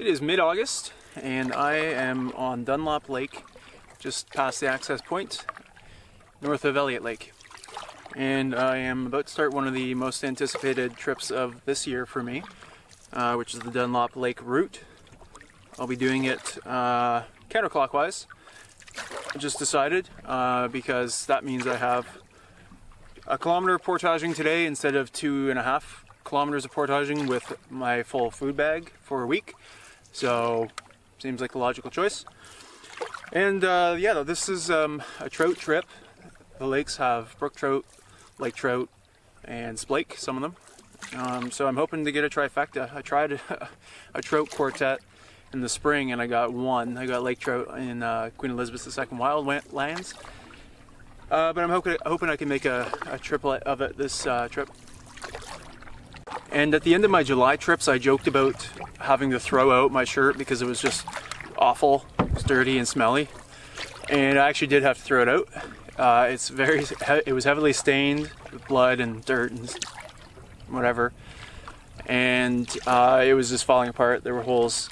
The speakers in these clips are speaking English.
It is mid-August and I am on Dunlop Lake, just past the access point, north of Elliot Lake. And I am about to start one of the most anticipated trips of this year for me, which is the Dunlop Lake route. I'll be doing it counterclockwise. I just decided because that means I have a kilometer of portaging today instead of 2.5 kilometers of portaging with my full food bag for a week. So seems like a logical choice. And yeah, this is a trout trip. The lakes have brook trout, lake trout, and splake, some of them. So I'm hoping to get a trifecta. I tried a trout quartet in the spring and I got one. I got lake trout in Queen Elizabeth II wildlands. But I'm hoping I can make a triplet of it this trip. And at the end of my July trips, I joked about having to throw out my shirt because it was just awful. It was dirty and smelly. And I actually did have to throw it out. It was heavily stained with blood and dirt and whatever. And it was just falling apart. There were holes,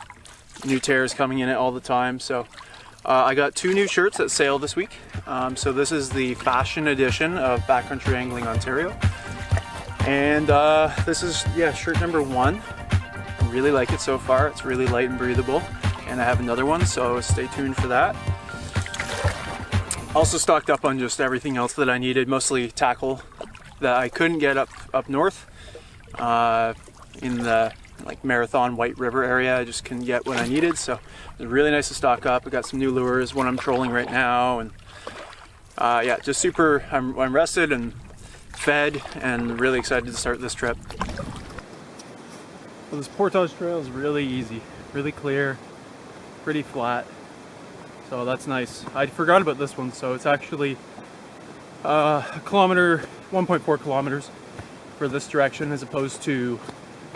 new tears coming in it all the time. So I got 2 new shirts that sailed this week. So this is the fashion edition of Backcountry Angling Ontario. And this is, shirt number 1. I really like it so far. It's really light and breathable. And I have another one, so stay tuned for that. Also stocked up on just everything else that I needed, mostly tackle that I couldn't get up north in the Marathon White River area. I just couldn't get what I needed, so it was really nice to stock up. I got some new lures, one I'm trolling right now, and yeah, just super. I'm rested and fed and really excited to start this trip. So this portage trail is really easy, really clear, pretty flat. So that's nice. I forgot about this one, so it's actually a kilometer, 1.4 kilometers for this direction as opposed to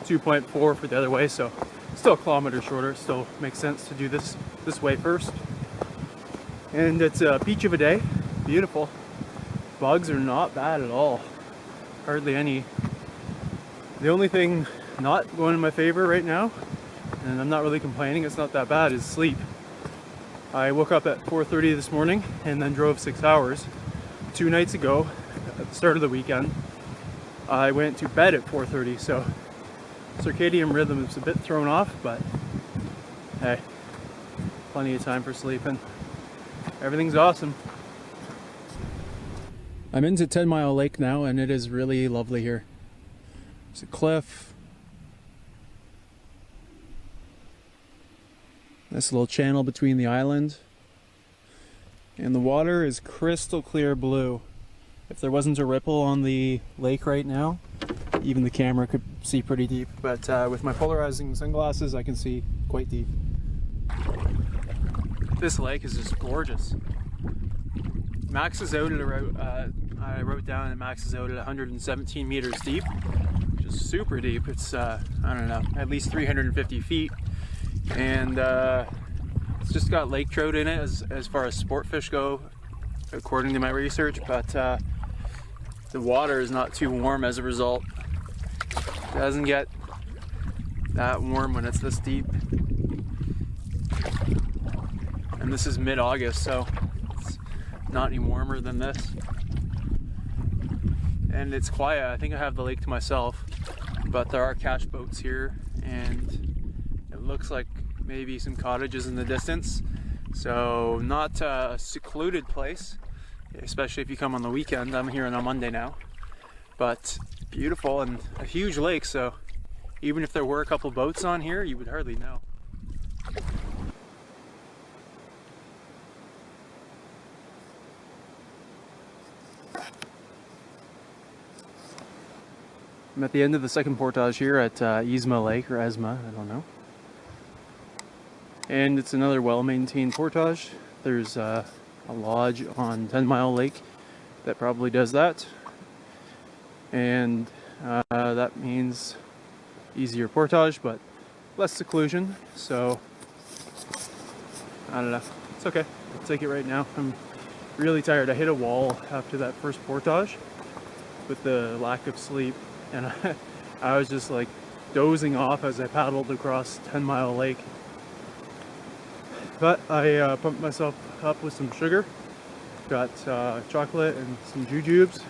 2.4 for the other way, so still a kilometer shorter. It still makes sense to do this way first. And it's a peach of a day, beautiful. Bugs are not bad at all, hardly any. The only thing not going in my favor right now, and I'm not really complaining, it's not that bad, is sleep. I woke up at 4:30 this morning and then drove 6 hours. 2 nights ago, at the start of the weekend, I went to bed at 4:30, so circadian rhythm is a bit thrown off, but hey, plenty of time for sleeping. Everything's awesome. I'm into 10 Mile Lake now, and it is really lovely here. There's a cliff. Nice little channel between the island. And the water is crystal clear blue. If there wasn't a ripple on the lake right now, even the camera could see pretty deep. But with my polarizing sunglasses, I can see quite deep. This lake is just gorgeous. Maxes out at around, I wrote down it maxes out at 117 meters deep, which is super deep. It's, I don't know, at least 350 feet. And it's just got lake trout in it as far as sport fish go, according to my research, but the water is not too warm as a result. It doesn't get that warm when it's this deep. And this is mid-August, so it's not any warmer than this. And it's quiet. I think I have the lake to myself, but there are cache boats here, and it looks like maybe some cottages in the distance. So not a secluded place, especially if you come on the weekend. I'm here on a Monday now, but beautiful and a huge lake, so even if there were a couple boats on here, you would hardly know. I'm at the end of the second portage here at Ezma Lake, or Ezma, I don't know. And it's another well-maintained portage. There's a lodge on 10 Mile Lake that probably does that. And that means easier portage, but less seclusion. So, I don't know. It's okay. I'll take it right now. I'm really tired. I hit a wall after that first portage with the lack of sleep. And I was just like dozing off as I paddled across 10 Mile Lake. But I pumped myself up with some sugar. Got chocolate and some jujubes.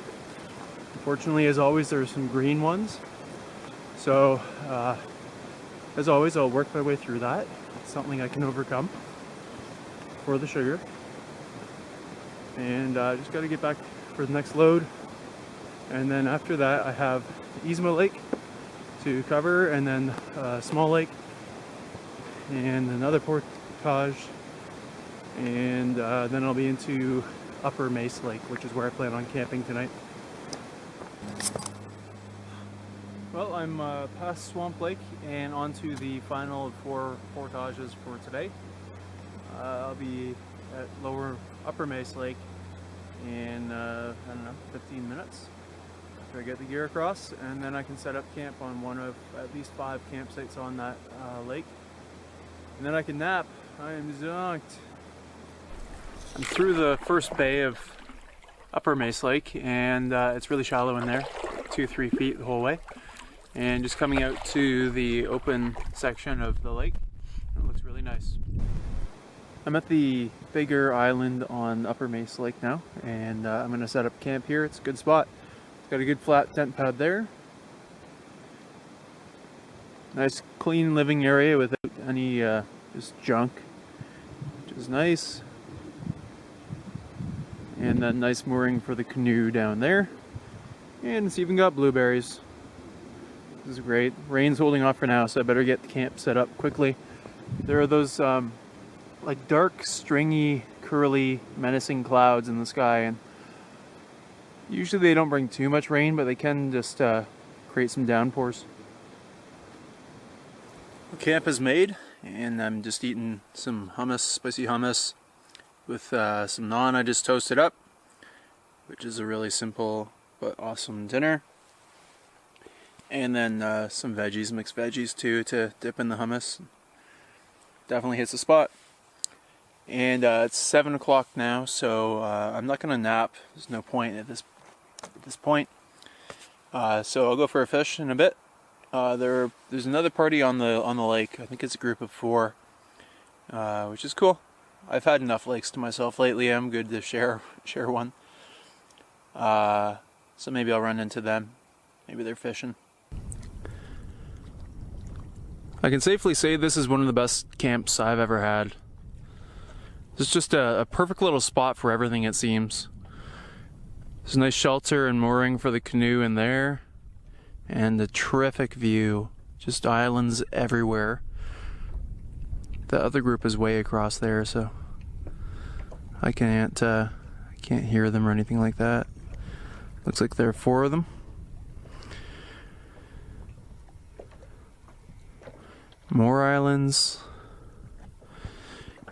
Unfortunately, as always, there are some green ones. So, as always, I'll work my way through that. It's something I can overcome for the sugar. And just got to get back for the next load. And then after that, I have Ezma Lake to cover, and then Small Lake, and another portage, and then I'll be into Upper Mace Lake, which is where I plan on camping tonight. Well, I'm past Swamp Lake and onto the final of 4 portages for today. I'll be at Upper Mace Lake in, I don't know, 15 minutes after I get the gear across, and then I can set up camp on one of at least 5 campsites on that lake. And then I can nap. I am zonked. I'm through the first bay of Upper Mace Lake, and it's really shallow in there, 2-3 feet the whole way. And just coming out to the open section of the lake, it looks really nice. I'm at the bigger island on Upper Mace Lake now, and I'm going to set up camp here. It's a good spot. It's got a good flat tent pad there. Nice clean living area without any just junk, which is nice. And that nice mooring for the canoe down there. And it's even got blueberries. This is great. Rain's holding off for now, so I better get the camp set up quickly. There are those like dark, stringy, curly, menacing clouds in the sky, and usually they don't bring too much rain, but they can just create some downpours. Camp is made, and I'm just eating some hummus, spicy hummus, with some naan I just toasted up, which is a really simple but awesome dinner. And then some veggies, mixed veggies too, to dip in the hummus. Definitely hits the spot. And it's 7 o'clock now, so I'm not gonna nap. There's no point at this point. So I'll go for a fish in a bit. There's another party on the lake. I think it's a group of 4, which is cool. I've had enough lakes to myself lately. I'm good to share one. So maybe I'll run into them. Maybe they're fishing. I can safely say this is one of the best camps I've ever had. It's just a perfect little spot for everything, it seems. There's a nice shelter and mooring for the canoe in there, and a terrific view. Just islands everywhere. The other group is way across there, so I can't hear them or anything like that. Looks like there are 4 of them. More islands.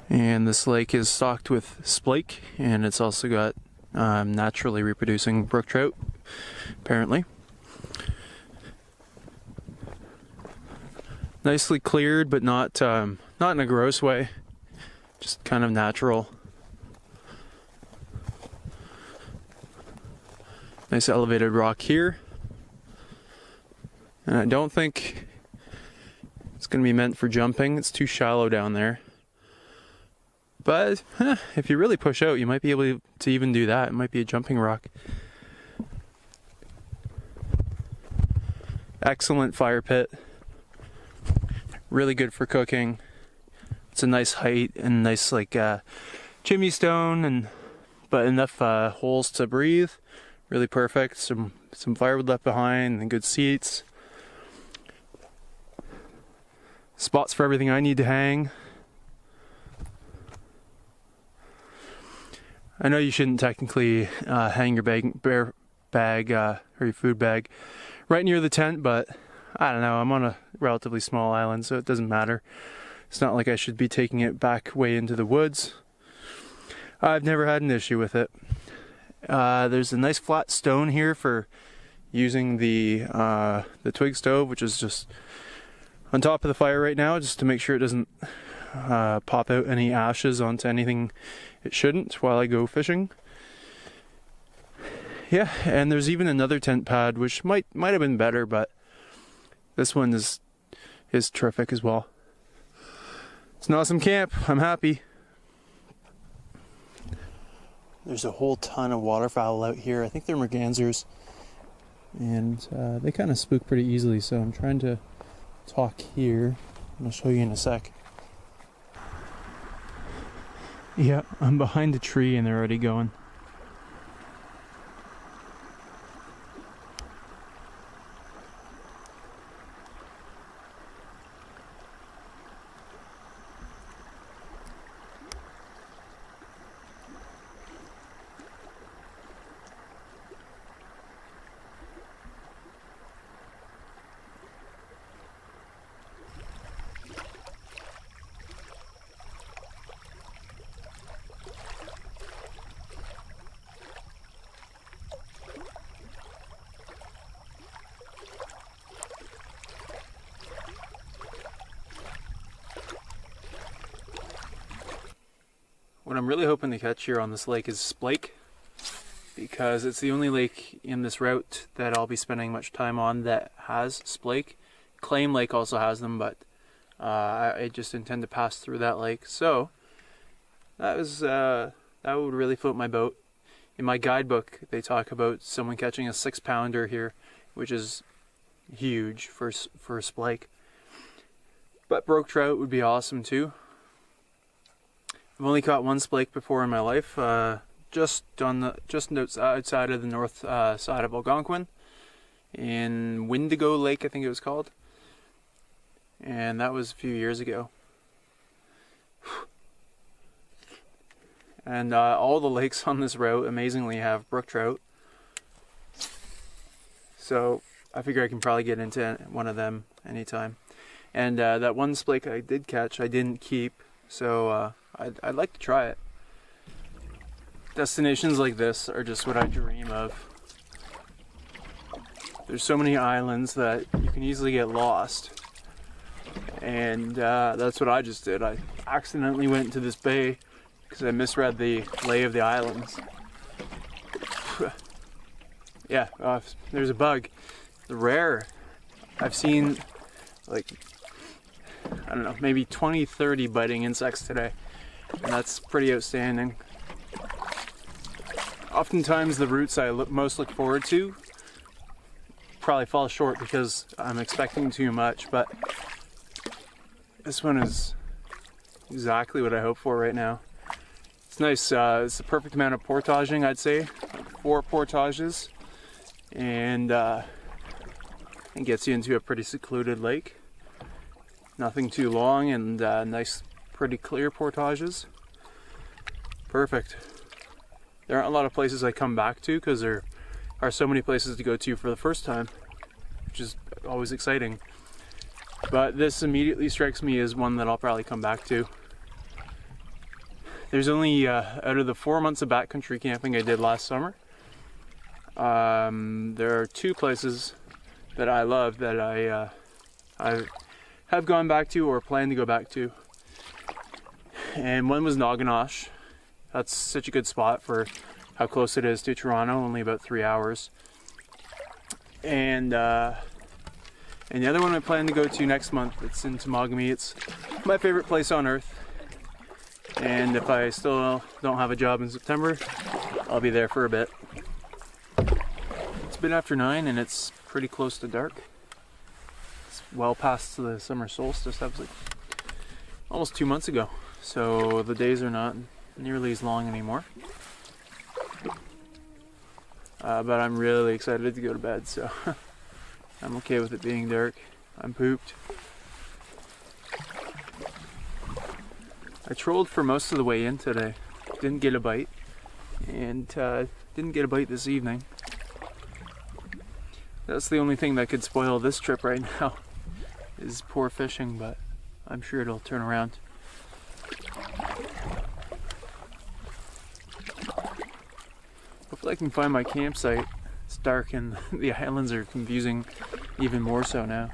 And this lake is stocked with splake, and it's also got naturally reproducing brook trout, apparently. Nicely cleared, but not in a gross way, just kind of natural. Nice elevated rock here, and I don't think it's going to be meant for jumping. It's too shallow down there. But if you really push out, you might be able to even do that. It might be a jumping rock. Excellent fire pit. Really good for cooking. It's a nice height and nice chimney stone, but enough holes to breathe. Really perfect. Some firewood left behind and good seats. Spots for everything I need to hang. I know you shouldn't technically hang your bag or your food bag right near the tent, but I don't know, I'm on a relatively small island, so it doesn't matter. It's not like I should be taking it back way into the woods. I've never had an issue with it. There's a nice flat stone here for using the twig stove, which is just on top of the fire right now, just to make sure it doesn't pop out any ashes onto anything it shouldn't while I go fishing. Yeah, and there's even another tent pad, which might have been better, but this one is terrific as well. It's an awesome camp. I'm happy. There's a whole ton of waterfowl out here. I think they're mergansers. And they kind of spook pretty easily, so I'm trying to talk here. I'll show you in a sec. Yeah, I'm behind a tree and they're already going. What I'm really hoping to catch here on this lake is splake, because it's the only lake in this route that I'll be spending much time on that has splake. Claim Lake also has them, but I just intend to pass through that lake. So that would really float my boat. In my guidebook, they talk about someone catching a 6-pounder here, which is huge for a splake. But brook trout would be awesome too. I've only caught one splake before in my life, just outside of the north side of Algonquin, in Windigo Lake, I think it was called, and that was a few years ago. And all the lakes on this route amazingly have brook trout, so I figure I can probably get into one of them anytime. And that one splake I did catch, I didn't keep, so I'd like to try it. Destinations like this are just what I dream of. There's so many islands that you can easily get lost. And that's what I just did. I accidentally went into this bay because I misread the lay of the islands. Yeah, there's a bug. Rare. I've seen like, I don't know, maybe 20-30 biting insects today. And that's pretty outstanding. Oftentimes the routes I most look forward to probably fall short because I'm expecting too much, but this one is exactly what I hope for right now. It's nice. It's the perfect amount of portaging, I'd say. 4 portages, and it gets you into a pretty secluded lake. Nothing too long, and nice, pretty clear portages. Perfect. There aren't a lot of places I come back to because there are so many places to go to for the first time, which is always exciting. But this immediately strikes me as one that I'll probably come back to. There's only, out of the 4 months of backcountry camping I did last summer, there are 2 places that I love that I have gone back to or plan to go back to. And one was Nogginosh. That's such a good spot for how close it is to Toronto, only about 3 hours. And the other one I plan to go to next month, it's in Temagami. It's my favorite place on earth. And if I still don't have a job in September, I'll be there for a bit. It's a bit after 9 and it's pretty close to dark. It's well past the summer solstice. That was like almost 2 months ago. So the days are not nearly as long anymore. But I'm really excited to go to bed, so I'm okay with it being dark. I'm pooped. I trolled for most of the way in today. Didn't get a bite. And didn't get a bite this evening. That's the only thing that could spoil this trip right now, is poor fishing, but I'm sure it'll turn around. Hopefully I can find my campsite. It's dark and the islands are confusing even more so now.